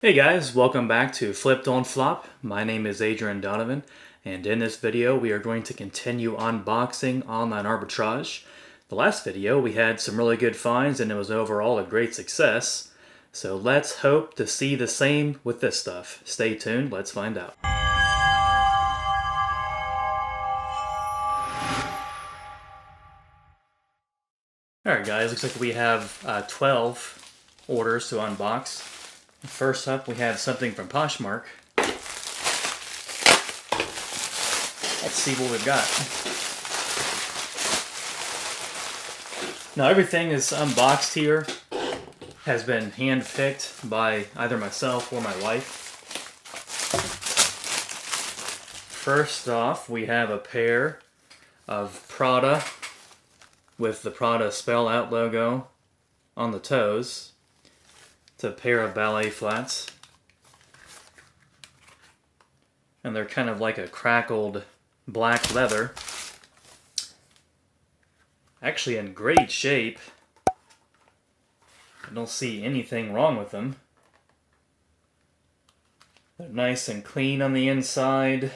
Hey guys, welcome back to Flip Don't Flop. My name is Adrian Donovan, and in this video we are going to continue unboxing online arbitrage. The last video we had some really good finds and it was overall a great success. So let's hope to see the same with this stuff. Stay tuned, let's find out. Alright guys, looks like we have 12 orders to unbox. First up, we have something from Poshmark. Let's see what we've got. Now, everything is unboxed here has been hand-picked by either myself or my wife. First off, we have a pair of Prada with the Prada spell out logo on the toes. It's a pair of ballet flats. And they're kind of like a crackled black leather. Actually in great shape. I don't see anything wrong with them. They're nice and clean on the inside.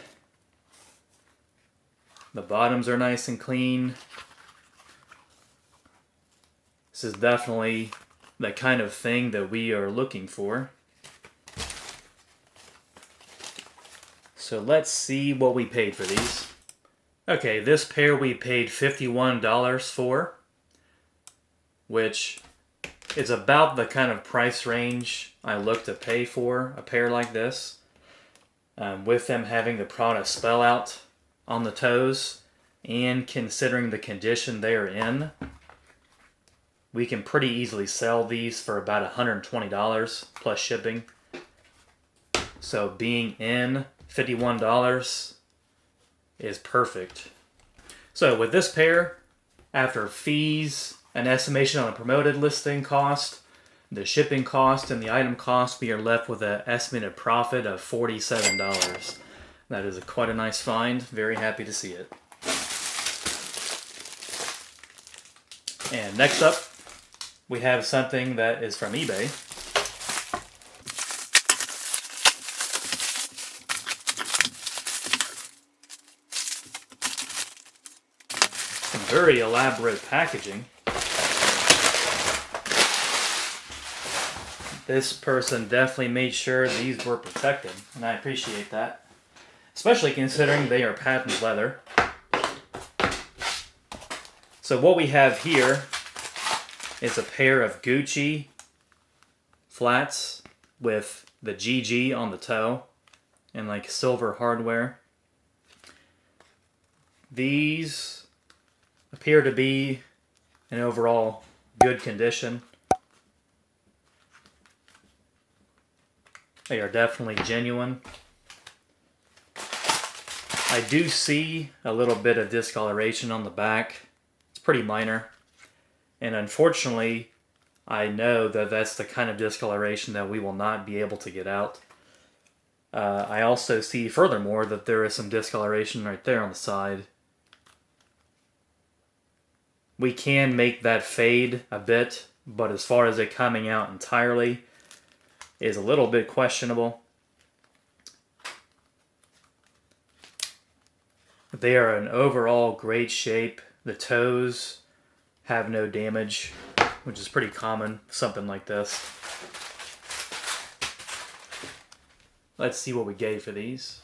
The bottoms are nice and clean. This is definitely the kind of thing that we are looking for. So let's see what we paid for these. Okay, this pair we paid $51 for, which is about the kind of price range I look to pay for a pair like this. With them having the Prada spell out on the toes, and considering the condition they are in, we can pretty easily sell these for about $120 plus shipping. So being in $51 is perfect. So with this pair, after fees, an estimation on the promoted listing cost, the shipping cost, and the item cost, we are left with an estimated profit of $47. That is quite a nice find. Very happy to see it. And next up, we have something that is from eBay. Some very elaborate packaging. This person definitely made sure these were protected, and I appreciate that. Especially considering they are patent leather. So what we have here is a pair of Gucci flats with the GG on the toe and like silver hardware. These appear to be in overall good condition. They are definitely genuine. I do see a little bit of discoloration on the back. It's pretty minor. And unfortunately, I know that that's the kind of discoloration that we will not be able to get out. I also see, furthermore, that there is some discoloration right there on the side. We can make that fade a bit, but as far as it coming out entirely is a little bit questionable. They are in overall great shape. The toes have no damage, which is pretty common, something like this. Let's see what we gave for these.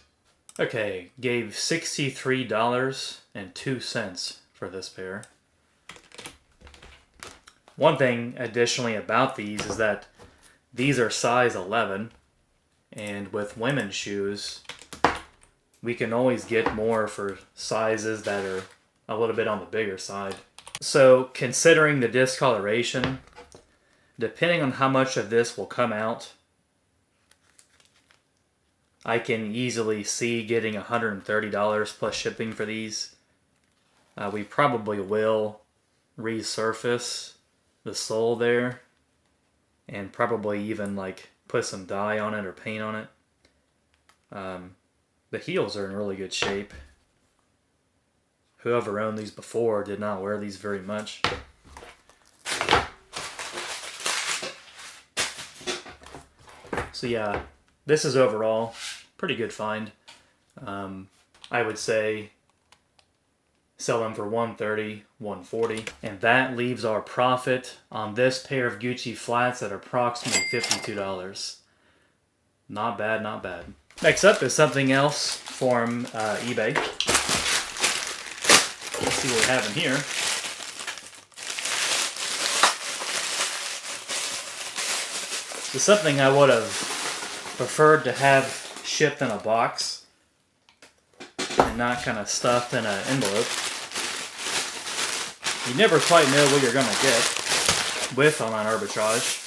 Okay, gave $63.02 for this pair. One thing additionally about these is that these are size 11, and with women's shoes, we can always get more for sizes that are a little bit on the bigger side. So, considering the discoloration, depending on how much of this will come out, I can easily see getting $130 plus shipping for these. We probably will resurface the sole there and probably even like put some dye on it or paint on it. The heels are in really good shape. Whoever owned these before did not wear these very much. So yeah, this is overall pretty good find. I would say sell them for $130, $140, and that leaves our profit on this pair of Gucci flats at approximately $52. Not bad, not bad. Next up is something else from eBay. Let's see what we have in here. It's something I would have preferred to have shipped in a box and not kind of stuffed in an envelope. You never quite know what you're going to get with online arbitrage.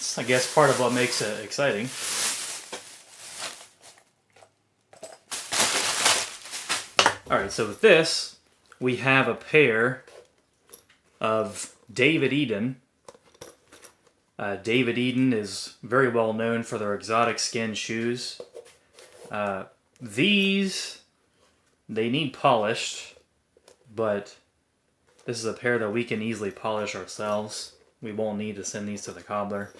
It's, I guess, part of what makes it exciting. Alright, so with this, we have a pair of David Eden. David Eden is very well known for their exotic skin shoes. These, they need polished, but this is a pair that we can easily polish ourselves. We won't need to send these to the cobbler.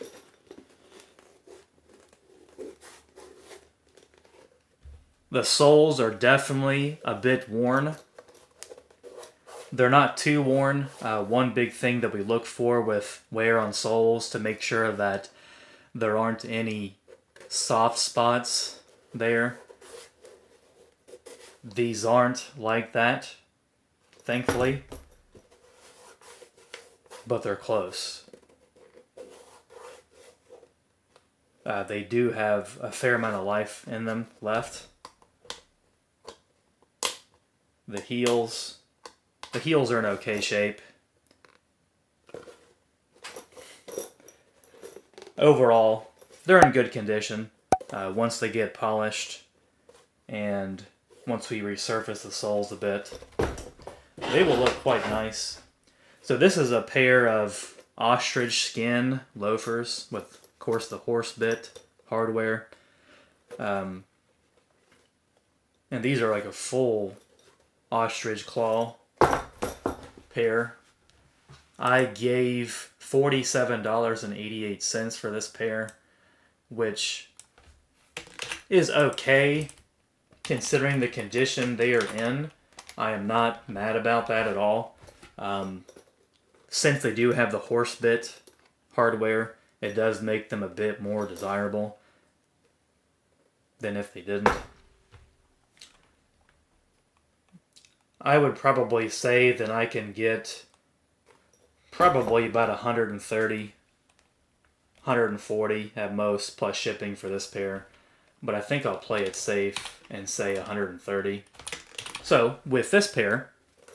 The soles are definitely a bit worn. They're not too worn. One big thing that we look for with wear on soles to make sure that there aren't any soft spots there. These aren't like that, thankfully, but they're close. They do have a fair amount of life in them left. The heels are in okay shape. Overall, they're in good condition once they get polished and once we resurface the soles a bit. They will look quite nice. So this is a pair of ostrich skin loafers with, of course, the horse bit hardware. And these are like a full ostrich claw pair. I gave $47.88 for this pair, which is okay considering the condition they are in. I am not mad about that at all. Since they do have the horse bit hardware, it does make them a bit more desirable than if they didn't. I would probably say that I can get probably about 130, 140 at most, plus shipping for this pair. But I think I'll play it safe and say 130. So, with this pair,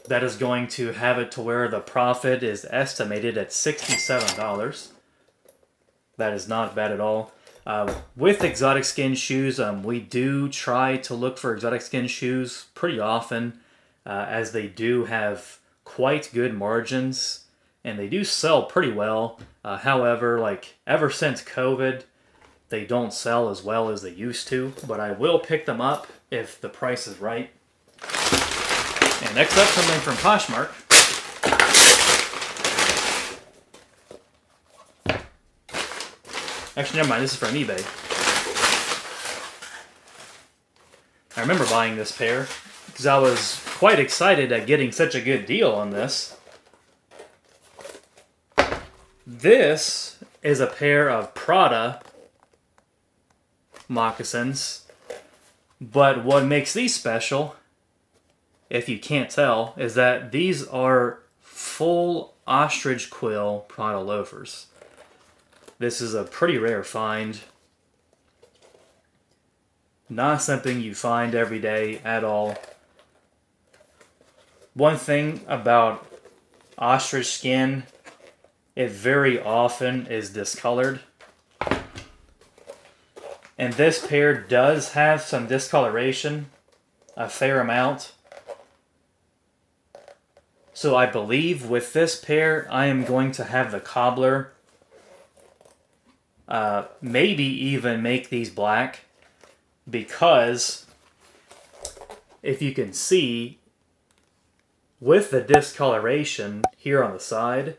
that is going to have it to where the profit is estimated at $67. That is not bad at all. With exotic skin shoes, we do try to look for exotic skin shoes pretty often, as they do have quite good margins and they do sell pretty well. However, like ever since COVID, they don't sell as well as they used to, but I will pick them up if the price is right. And next up, something from Poshmark. Actually, never mind, this is from eBay. I remember buying this pair because I was quite excited at getting such a good deal on this. This is a pair of Prada Moccasins, but what makes these special, if you can't tell, is that these are full ostrich quill Prada loafers. This is a pretty rare find. Not something you find every day at all. One thing about ostrich skin, it very often is discolored. And this pair does have some discoloration, a fair amount. So I believe with this pair, I am going to have the cobbler maybe even make these black, because if you can see, with the discoloration here on the side,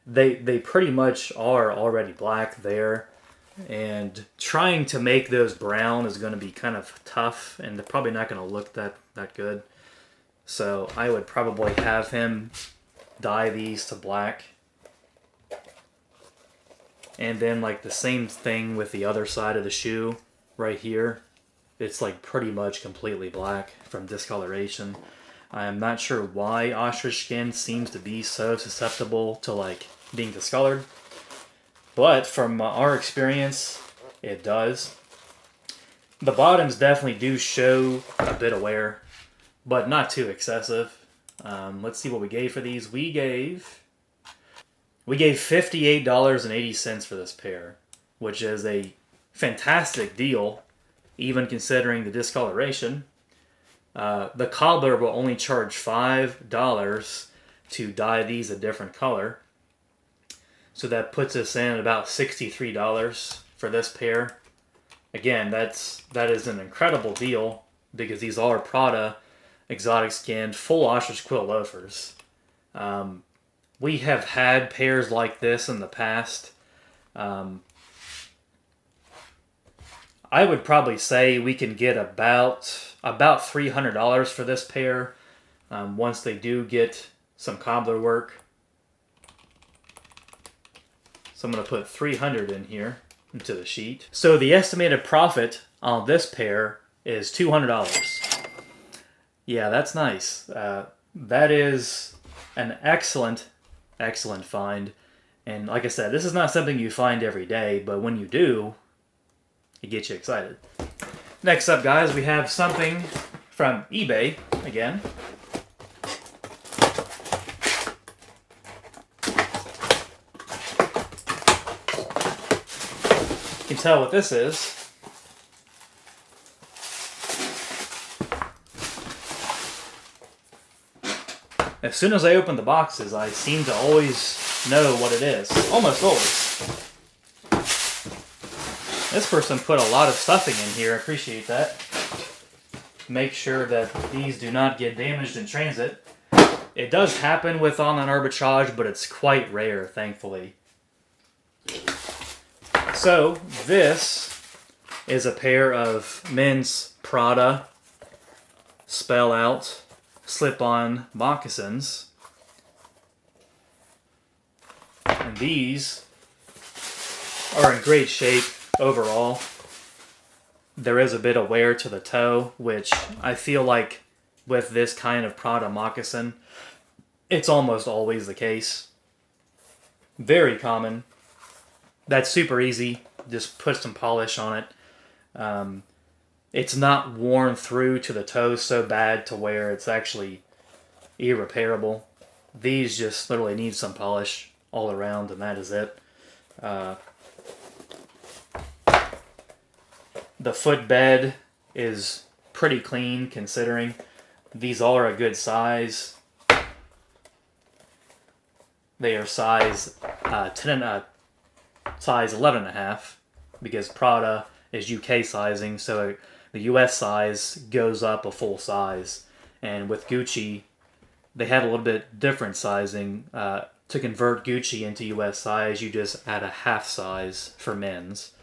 they pretty much are already black there. And trying to make those brown is going to be kind of tough, and they're probably not going to look that good. So I would probably have him dye these to black. And then like the same thing with the other side of the shoe right here. It's like pretty much completely black from discoloration. I am not sure why ostrich skin seems to be so susceptible to like being discolored. But from our experience, it does. The bottoms definitely do show a bit of wear, but not too excessive. Let's see what we gave for these. We gave $58.80 for this pair, which is a fantastic deal, even considering the discoloration. The cobbler will only charge $5 to dye these a different color. So that puts us in at about $63 for this pair. Again, that is an incredible deal because these are Prada exotic skinned full ostrich quill loafers. We have had pairs like this in the past. I would probably say we can get about $300 for this pair once they do get some cobbler work. So I'm going to put 300 in here into the sheet. So the estimated profit on this pair is $200. Yeah, that's nice. That is an excellent find. And like I said, this is not something you find every day, but when you do, it gets you excited. Next up, guys, we have something from eBay again. You can tell what this is. As soon as I open the boxes, I seem to always know what it is. Almost always. This person put a lot of stuffing in here. I appreciate that. Make sure that these do not get damaged in transit. It does happen with online arbitrage, but it's quite rare, thankfully. So, this is a pair of men's Prada spell out slip-on moccasins. And these are in great shape overall. There is a bit of wear to the toe, which I feel like with this kind of Prada moccasin, it's almost always the case. Very common. That's super easy. Just put some polish on it. It's not worn through to the toe so bad to where it's actually irreparable. These just literally need some polish all around, and that is it. The footbed is pretty clean considering these are a good size. They are size 11.5 because Prada is UK sizing, so the US size goes up a full size. And with Gucci, they have a little bit different sizing. To convert Gucci into US size, you just add a half size for men's.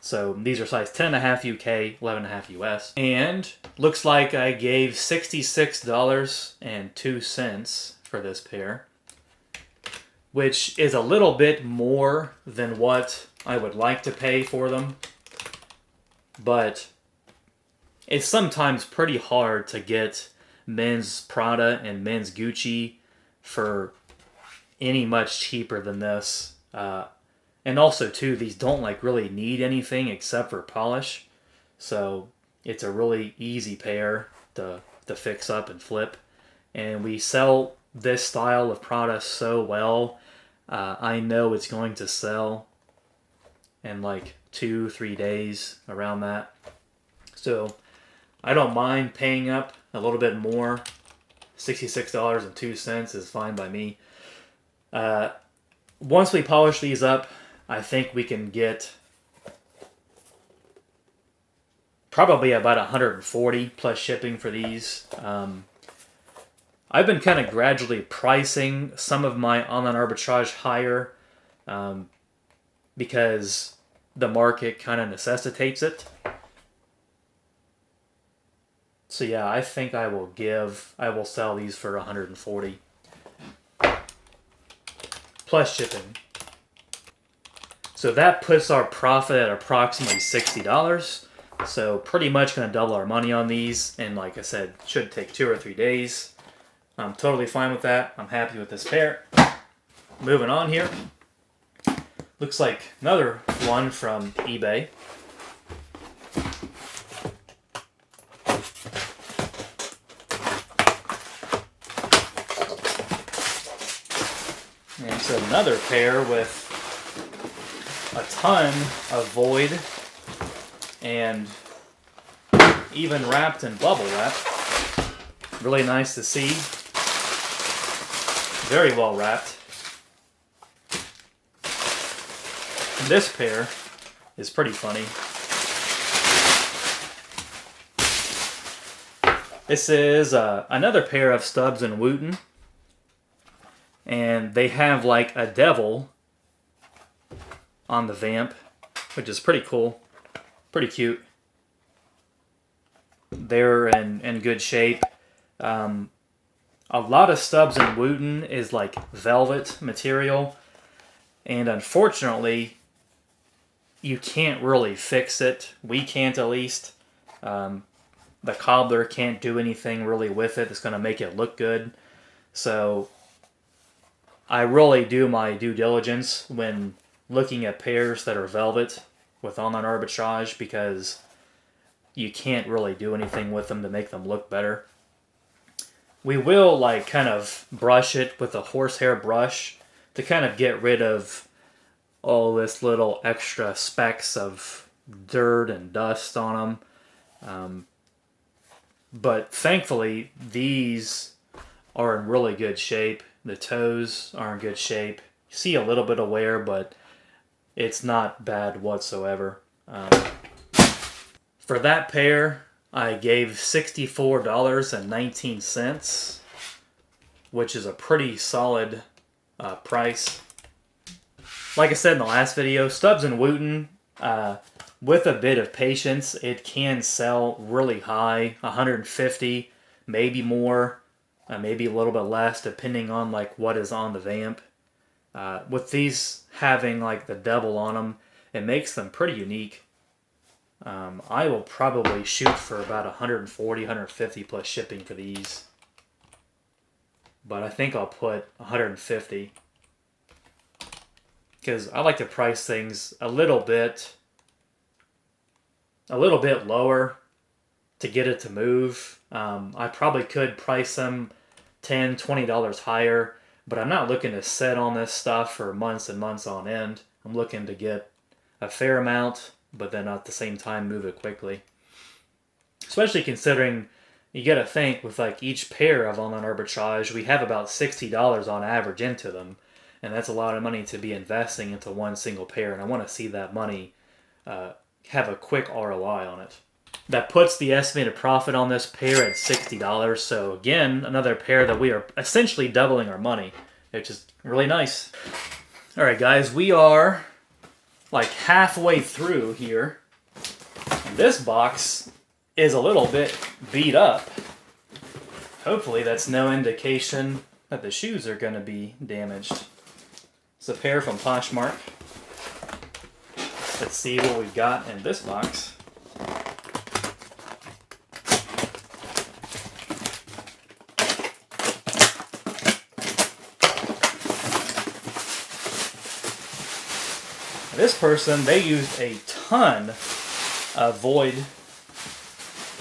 So these are size 10.5 UK, 11.5 US. And looks like I gave $66.02 for this pair, which is a little bit more than what I would like to pay for them. But it's sometimes pretty hard to get men's Prada and men's Gucci for any much cheaper than this. And also, too, these don't like really need anything except for polish. So it's a really easy pair to fix up and flip. And we sell this style of Prada so well, I know it's going to sell in like 2-3 days, around that. So I don't mind paying up a little bit more. $66.02 is fine by me. Once we polish these up, I think we can get probably about $140 plus shipping for these. I've been kind of gradually pricing some of my online arbitrage higher because the market kind of necessitates it. So yeah, I think I will sell these for $140 plus shipping. So that puts our profit at approximately $60. So pretty much going to double our money on these. And like I said, should take 2 or 3 days. I'm totally fine with that. I'm happy with this pair. Moving on here. Looks like another one from eBay. And it's another pair with a ton of void and even wrapped in bubble wrap. Really nice to see. Very well wrapped. And this pair is pretty funny. This is another pair of Stubbs and Wooten. And they have like a devil on the vamp, which is pretty cool. Pretty cute. They're in good shape. A lot of Stubbs and Wooten is like velvet material. And unfortunately, you can't really fix it. We can't, at least. The cobbler can't do anything really with it that's going to make it look good. So I really do my due diligence when looking at pairs that are velvet with online arbitrage, because you can't really do anything with them to make them look better. We will like kind of brush it with a horsehair brush to kind of get rid of all this little extra specks of dirt and dust on them. But thankfully, these are in really good shape. The toes are in good shape. You see a little bit of wear, but it's not bad whatsoever. For that pair, I gave $64.19, which is a pretty solid price. Like I said in the last video, Stubbs and Wooten, with a bit of patience, it can sell really high, 150, maybe more, maybe a little bit less, depending on like what is on the vamp. With these having like the devil on them, it makes them pretty unique. I will probably shoot for about 140, 150 plus shipping for these. But I think I'll put 150. Because I like to price things a little bit lower to get it to move. I probably could price them $10, $20 higher, but I'm not looking to sit on this stuff for months and months on end. I'm looking to get a fair amount, but then at the same time move it quickly. Especially considering you got to think with like each pair of online arbitrage, we have about $60 on average into them. And that's a lot of money to be investing into one single pair. And I want to see that money have a quick ROI on it. That puts the estimated profit on this pair at $60. So again, another pair that we are essentially doubling our money, which is really nice. All right, guys, we are like halfway through here. And this box is a little bit beat up. Hopefully that's no indication that the shoes are going to be damaged. It's a pair from Poshmark. Let's see what we've got in this box. This person, they used a ton of void.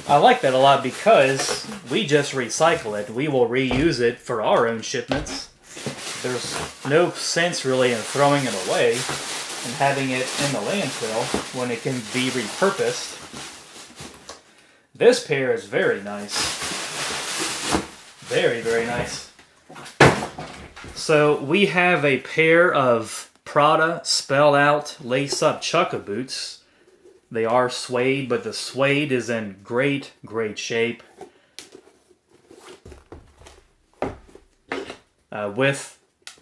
I like that a lot because we just recycle it. We will reuse it for our own shipments. There's no sense really in throwing it away and having it in the landfill when it can be repurposed. This pair is very nice. Very, very nice. So we have a pair of Prada spell out lace-up chukka boots. They are suede, but the suede is in great, great shape.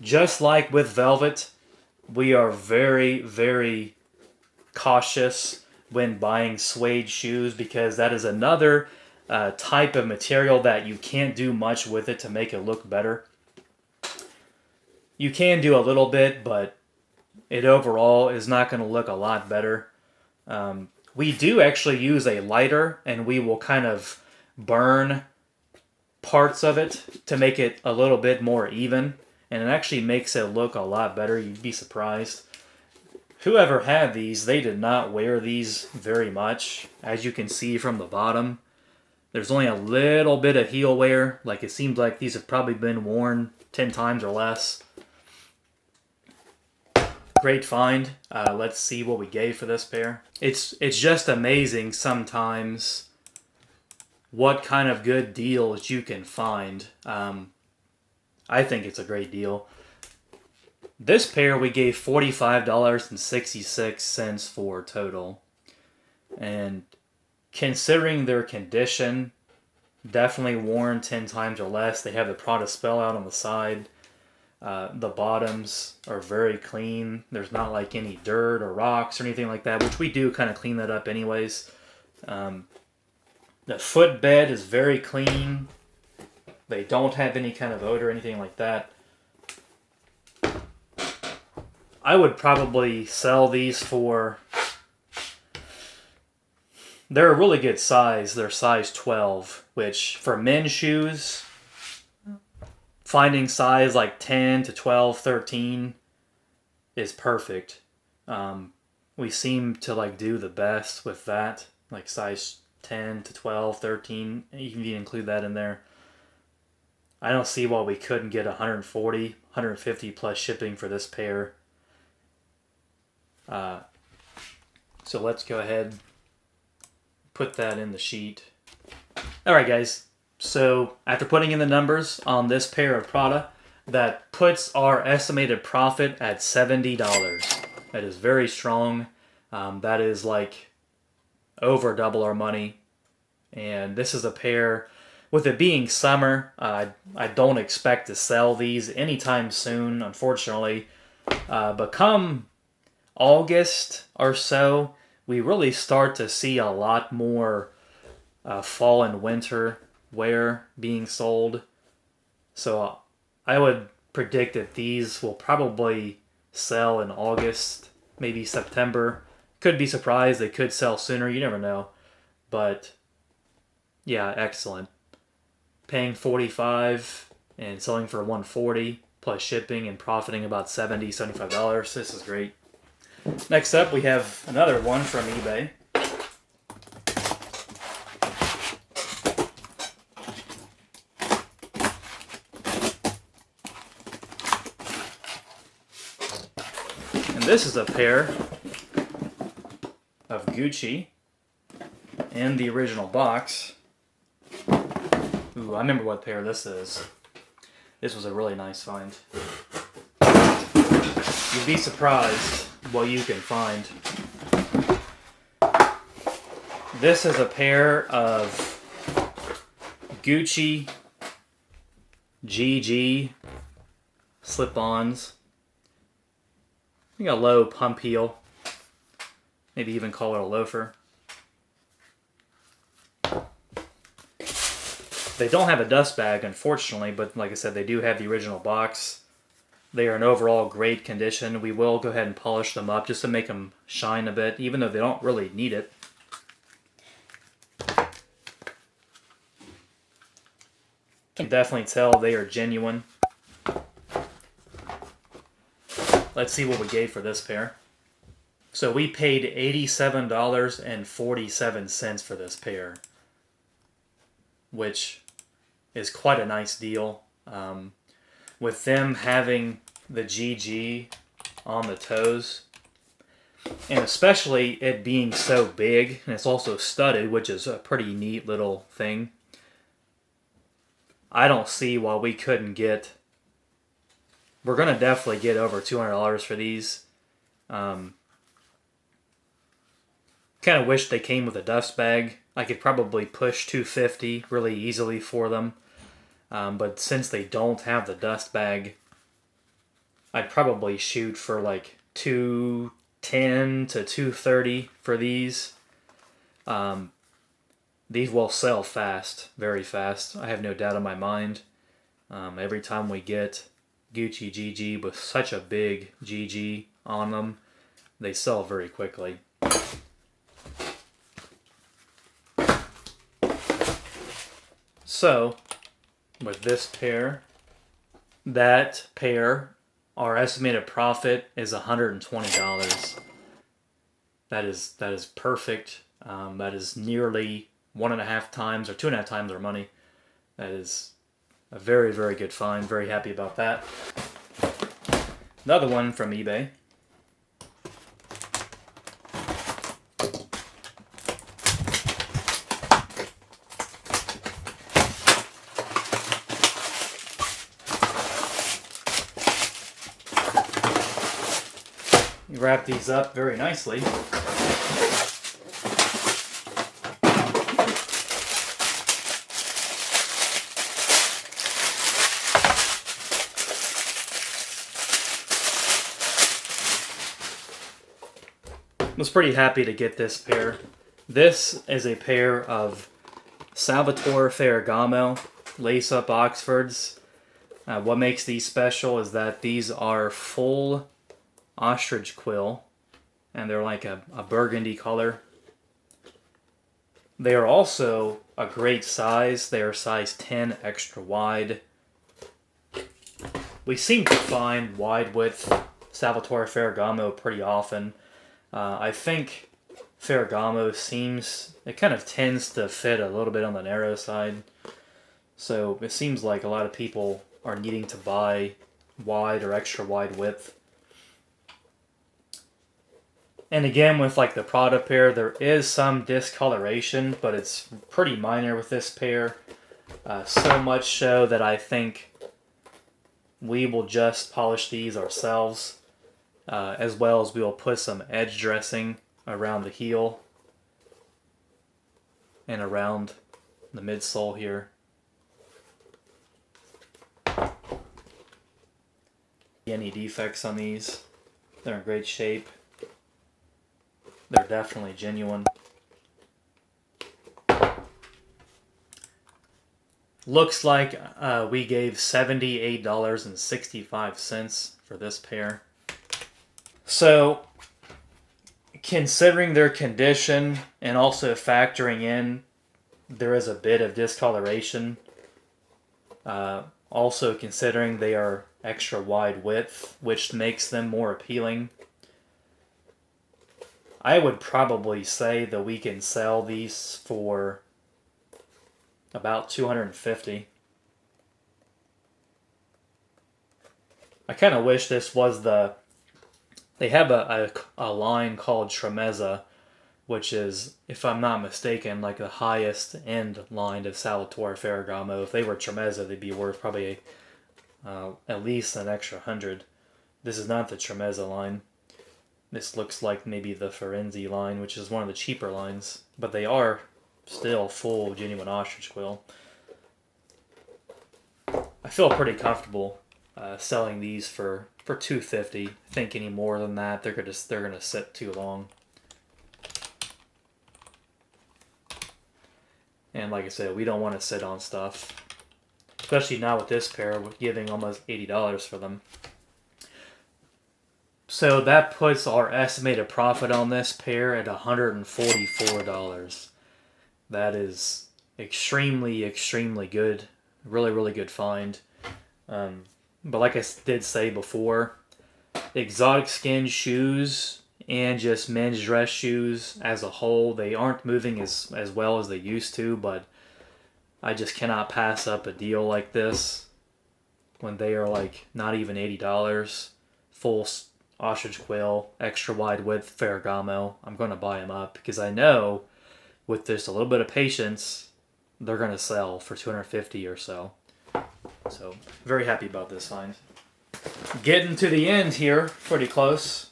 Just like with velvet, we are very, very cautious when buying suede shoes, because that is another type of material that you can't do much with it to make it look better. You can do a little bit, but it overall is not going to look a lot better. We do actually use a lighter, and we will kind of burn parts of it to make it a little bit more even, and it actually makes it look a lot better. You'd be surprised. Whoever had these, they did not wear these very much. As you can see from the bottom, there's only a little bit of heel wear. Like, it seems like these have probably been worn 10 times or less. Great find. Let's see what we gave for this pair. It's just amazing sometimes what kind of good deals you can find. I think it's a great deal. This pair we gave $45.66 for total. And considering their condition, definitely worn 10 times or less. They have the Prada spell out on the side. The bottoms are very clean. There's not like any dirt or rocks or anything like that, which we do kind of clean that up anyways. The footbed is very clean. They don't have any kind of odor or anything like that. I would probably sell these for... They're a really good size. They're size 12, which for men's shoes, finding size like 10 to 12, 13 is perfect. We seem to like do the best with that, like size 10 to 12, 13. You can include that in there. I don't see why we couldn't get 140, 150 plus shipping for this pair. So let's go ahead, put that in the sheet. Alright guys, so after putting in the numbers on this pair of Prada, that puts our estimated profit at $70. That is very strong. That is like over double our money. And this is a pair, with it being summer, I don't expect to sell these anytime soon, unfortunately. But come August or so, we really start to see a lot more fall and winter wear being sold. So I would predict that these will probably sell in August, maybe September. Could be surprised. They could sell sooner. You never know. But yeah, excellent. Paying $45 and selling for $140 plus shipping and profiting about $70, $75. This is great. Next up, we have another one from eBay. And this is a pair of Gucci in the original box. Ooh, I remember what pair this is. This was a really nice find. You'd be surprised what you can find. This is a pair of Gucci GG slip-ons. I think a low pump heel. Maybe even call it a loafer. They don't have a dust bag, unfortunately, but like I said, they do have the original box. They are in overall great condition. We will go ahead and polish them up just to make them shine a bit, even though they don't really need it. Can definitely tell they are genuine. Let's see what we gave for this pair. So we paid $87.47 for this pair, which is quite a nice deal. With them having the GG on the toes, and especially it being so big, and it's also studded, which is a pretty neat little thing. I don't see why we couldn't get... We're going to definitely get over $200 for these. Kind of wish they came with a dust bag. I could probably push $250 really easily for them. But since they don't have the dust bag, I'd probably shoot for like $210 $210 to $230 for these. These will sell fast, very fast. I have no doubt in my mind. Every time we get Gucci GG with such a big GG on them, they sell very quickly. So, with this pair, that pair, our estimated profit is $120. That is perfect. That is nearly 1.5 times or 2.5 times our money. That is a very, very good find. Very happy about that. Another one from eBay. You wrap these up very nicely. I was pretty happy to get this pair. This is a pair of Salvatore Ferragamo lace-up Oxfords. What makes these special is that these are full ostrich quill, and they're like a burgundy color. They are also a great size. They are size 10 extra wide. We seem to find wide width Salvatore Ferragamo pretty often. I think Ferragamo it kind of tends to fit a little bit on the narrow side. So it seems like a lot of people are needing to buy wide or extra wide width. And again, with like the Prada pair, there is some discoloration, but it's pretty minor with this pair. So much so that I think we will just polish these ourselves. As well as we will put some edge dressing around the heel and around the midsole here. Any defects on these? They're in great shape. They're definitely genuine. Looks like we gave $78.65 for this pair. So, considering their condition and also factoring in there is a bit of discoloration, also considering they are extra wide width, which makes them more appealing, I would probably say that we can sell these for about $250. I kind of wish this was they have a line called Tremezza, which is, if I'm not mistaken, like the highest end line of Salvatore Ferragamo. If they were Tremezza, they'd be worth probably at least an extra 100. This is not the Tremezza line. This looks like maybe the Firenze line, which is one of the cheaper lines. But they are still full genuine ostrich quill. I feel pretty comfortable selling these for $250. I think any more than that, they're gonna sit too long. And like I said, we don't want to sit on stuff, especially not with this pair. We're giving almost $80 for them. So that puts our estimated profit on this pair at $144. That is extremely, extremely good. Really, really good find. But like I did say before, exotic skin shoes and just men's dress shoes as a whole, they aren't moving as well as they used to, but I just cannot pass up a deal like this when they are like not even $80. Full ostrich quill, extra wide width Ferragamo. I'm going to buy them up because I know with just a little bit of patience, they're going to sell for $250 or so. So, very happy about this find. Getting to the end here, pretty close.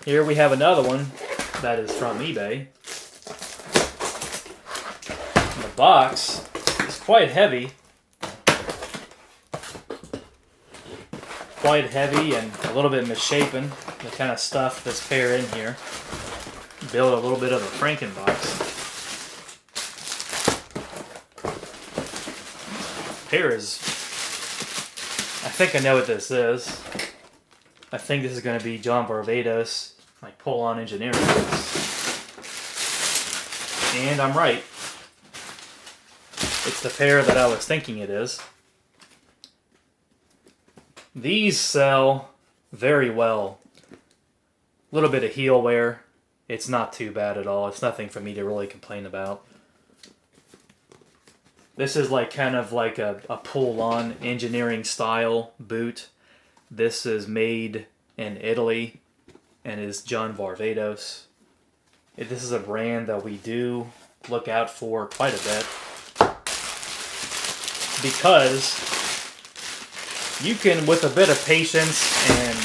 Here we have another one that is from eBay. The box is quite heavy. Quite heavy and a little bit misshapen. to kind of stuff this pair in here, build a little bit of a Frankenbox. Pair is, I think I know what this is. I think this is going to be John Varvatos, like pull-on engineering. And I'm right. It's the pair that I was thinking it is. These sell very well. A little bit of heel wear. It's not too bad at all. It's nothing for me to really complain about. This is like kind of like a pull-on engineering style boot. This is made in Italy and is John Varvatos. This is a brand that we do look out for quite a bit, because you can, with a bit of patience and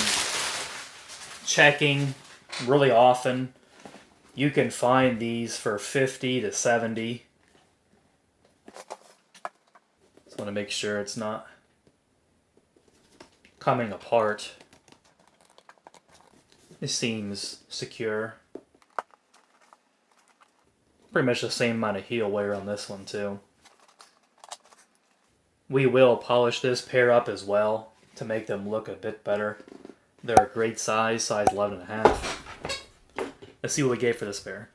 checking really often, you can find these for 50 to 70. Just want to make sure it's not coming apart. This seems secure. Pretty much the same amount of heel wear on this one too. We will polish this pair up as well to make them look a bit better. They're a great size 11.5. Let's see what we get for this pair.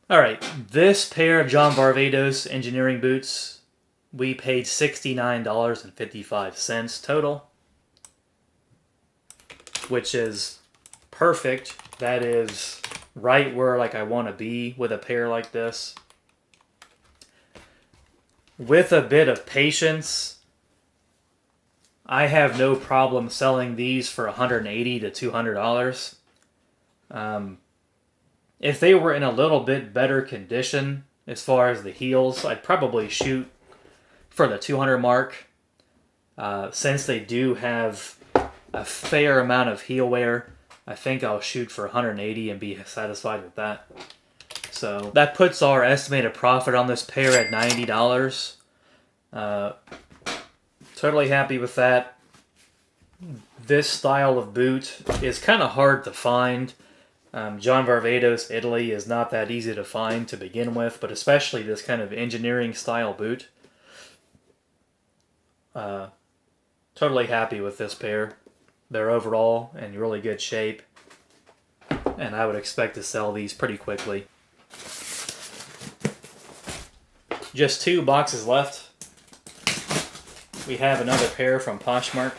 Alright, this pair of John Varvatos engineering boots, we paid $69.55 total, which is perfect. That is right where like I want to be with a pair like this. With a bit of patience, I have no problem selling these for $180 to $200. If they were in a little bit better condition as far as the heels, I'd probably shoot for the 200 mark. Since they do have a fair amount of heel wear, I think I'll shoot for 180 and be satisfied with that. So that puts our estimated profit on this pair at $90. Totally happy with that. This style of boot is kind of hard to find. John Varvatos, Italy is not that easy to find to begin with, but especially this kind of engineering style boot. Totally happy with this pair. They're overall in really good shape, and I would expect to sell these pretty quickly. Just 2 boxes left. We have another pair from Poshmark.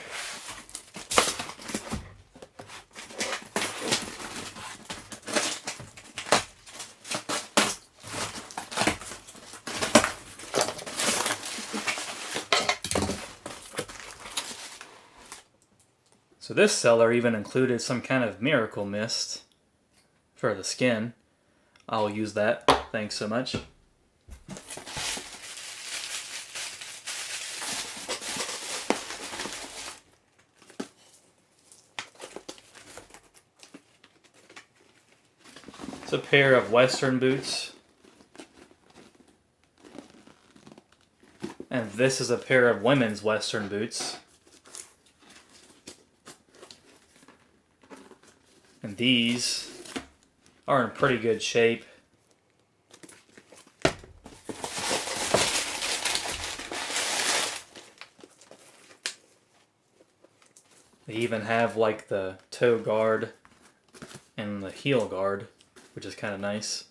So this seller even included some kind of miracle mist for the skin. I'll use that. Thanks so much. It's a pair of Western boots. And this is a pair of women's Western boots. And these are in pretty good shape. They even have like the toe guard and the heel guard, which is kind of nice.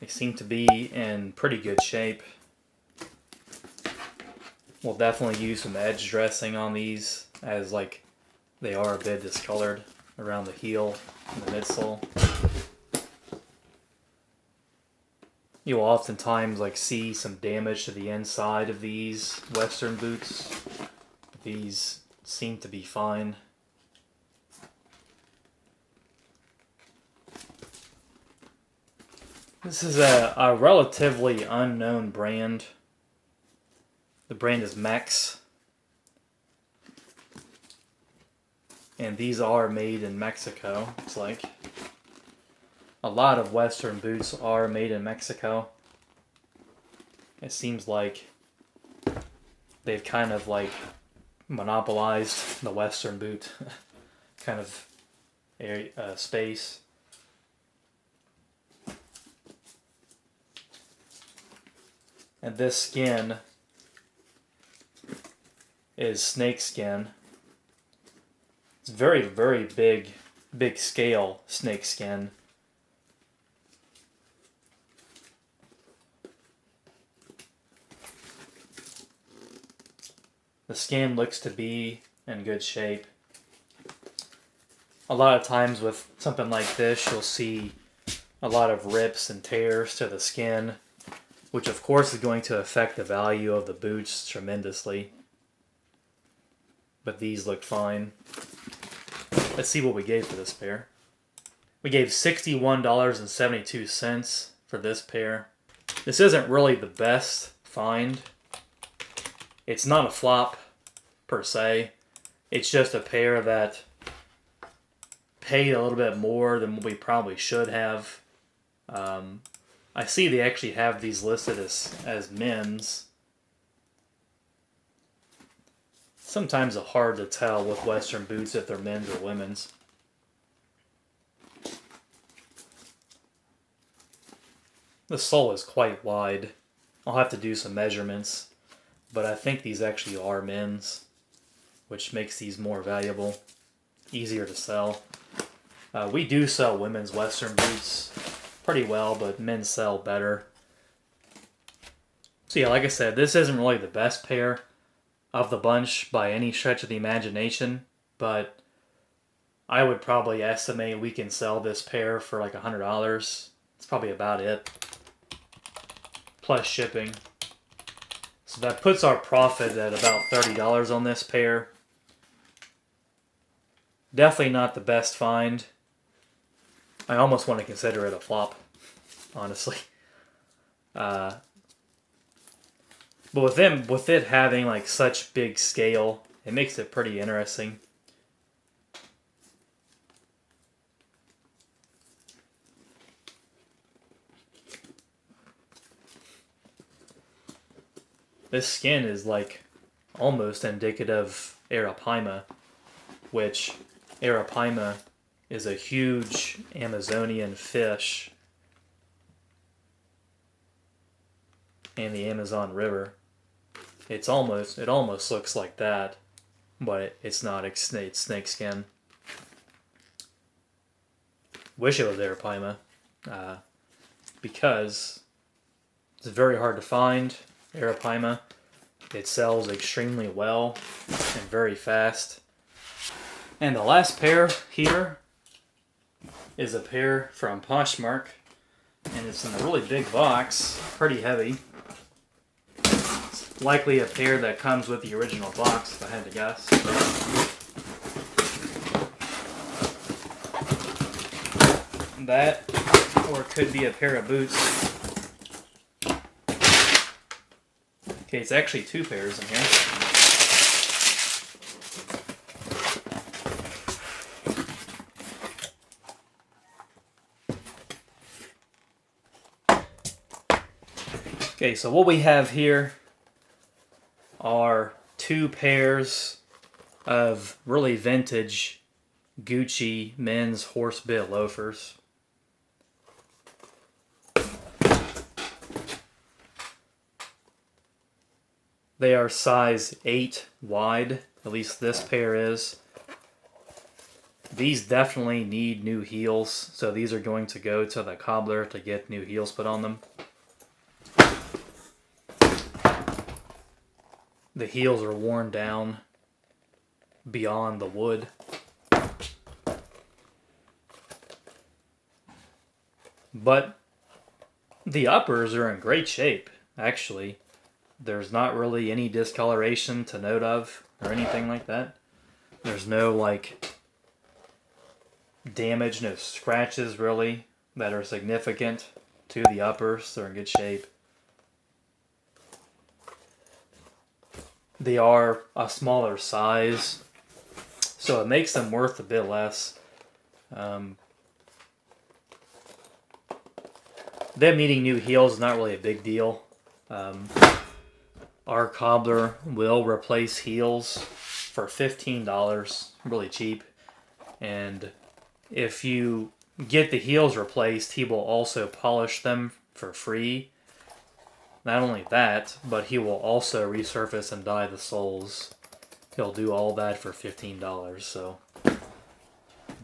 They seem to be in pretty good shape. We'll definitely use some edge dressing on these, as like they are a bit discolored around the heel and the midsole. You'll oftentimes like see some damage to the inside of these Western boots. These seem to be fine. This is a relatively unknown brand. The brand is Max. And these are made in Mexico. It's like a lot of Western boots are made in Mexico. It seems like they've kind of like monopolized the Western boot. kind of area, space. And this skin is snake skin. It's very, very big scale snake skin. The skin looks to be in good shape. A lot of times with something like this, you'll see a lot of rips and tears to the skin, which of course is going to affect the value of the boots tremendously. But these look fine. Let's see what we gave for this pair. We gave $61.72 for this pair. This isn't really the best find. It's not a flop per se. It's just a pair that paid a little bit more than we probably should have. I see they actually have these listed as men's. Sometimes it's hard to tell with Western boots if they're men's or women's. The sole is quite wide. I'll have to do some measurements. But I think these actually are men's, which makes these more valuable, easier to sell. We do sell women's Western boots pretty well, but men's sell better. So yeah, like I said, this isn't really the best pair of the bunch by any stretch of the imagination, but I would probably estimate we can sell this pair for like $100. It's probably about it, plus shipping. So that puts our profit at about $30 on this pair. Definitely not the best find. I almost want to consider it a flop, honestly. But with it having like such big scale, it makes it pretty interesting. This skin is like almost indicative of Arapaima, which Arapaima is a huge Amazonian fish in the Amazon River. It almost looks like that, but it's not. It's snake skin. Wish it was Arapaima, because it's very hard to find. Arapaima. It sells extremely well and very fast. And the last pair here is a pair from Poshmark, and it's in a really big box, pretty heavy. It's likely a pair that comes with the original box, if I had to guess. That, or it could be a pair of boots. Okay, it's actually two pairs in here. Okay, so what we have here are two pairs of really vintage Gucci men's horse bit loafers. They are size 8 wide, at least this pair is. These definitely need new heels, so these are going to go to the cobbler to get new heels put on them. The heels are worn down beyond the wood. But the uppers are in great shape, actually. There's not really any discoloration to note of or anything like that. There's no like damage, no scratches really that are significant to the uppers. They're in good shape. They are a smaller size, so it makes them worth a bit less. Them needing new heels is not really a big deal. Our cobbler will replace heels for $15, really cheap. And if you get the heels replaced, he will also polish them for free. Not only that, but he will also resurface and dye the soles. He'll do all that for $15, so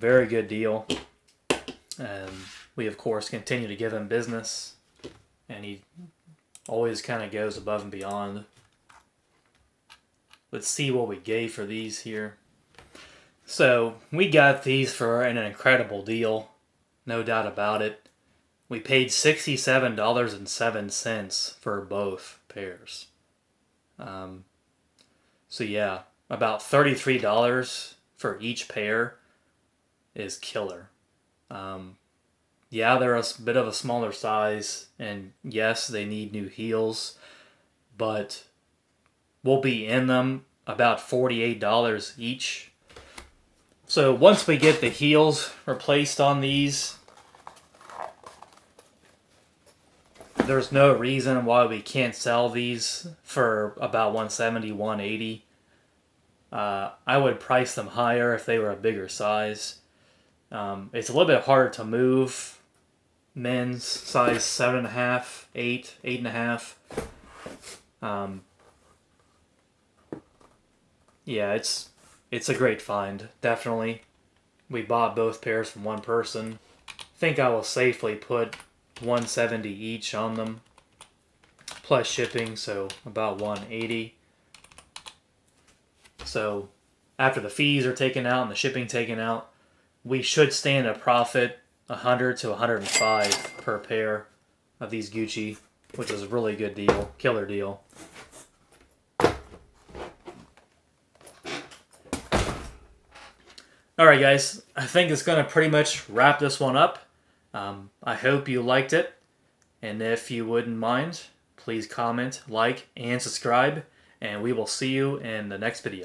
very good deal. And we, of course, continue to give him business, and he always kind of goes above and beyond. Let's see what we gave for these here. So we got these for an incredible deal, no doubt about it. We paid $67.07 for both pairs. So yeah, about $33 for each pair is killer. Yeah, they're a bit of a smaller size, and yes, they need new heels, but we'll be in them about $48 each. So once we get the heels replaced on these, there's no reason why we can't sell these for about $170, $180. I would price them higher if they were a bigger size. It's a little bit harder to move men's size 7.5, 8, 8.5. Yeah, it's a great find, definitely. We bought both pairs from one person. I think I will safely put $170 each on them, plus shipping, so about $180. So after the fees are taken out and the shipping taken out, we should stand a profit $100 to $105 per pair of these Gucci, which is a really good deal, killer deal. Alright guys, I think it's going to pretty much wrap this one up. I hope you liked it, and if you wouldn't mind, please comment, like, and subscribe, and we will see you in the next video.